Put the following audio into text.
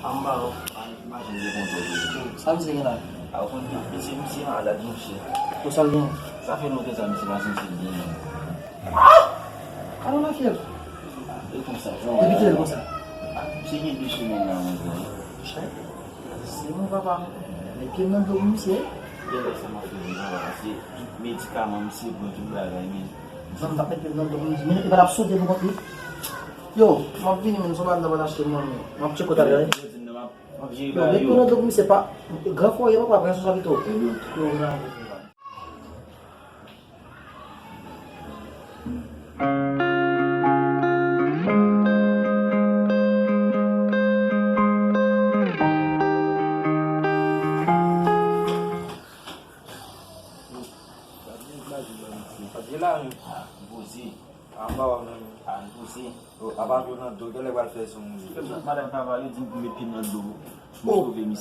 Ambao. Sabe se lá. Msi ala dushi. O salinho. Ça fait longtemps que ça me s'est passé bien. Ah, não é filho. Et comme ça, Ele que como ça. c'est qui dushi maintenant. C'est mon papa. Mais qui non do monsieur. Ça m'a fait mal. C'est médicament msi pour tout la gagne. Não dá para ter não do monsieur. Mais il va absurdo de beaucoup. Yo, ma vini men soman da bana acheter mon. Ma check ta gars. Yo, dès qu'on a do monsieur pas grave fois il va pas penser ça vite. Madame Cavalli dit que mes pines dans le dos. Je vais m'y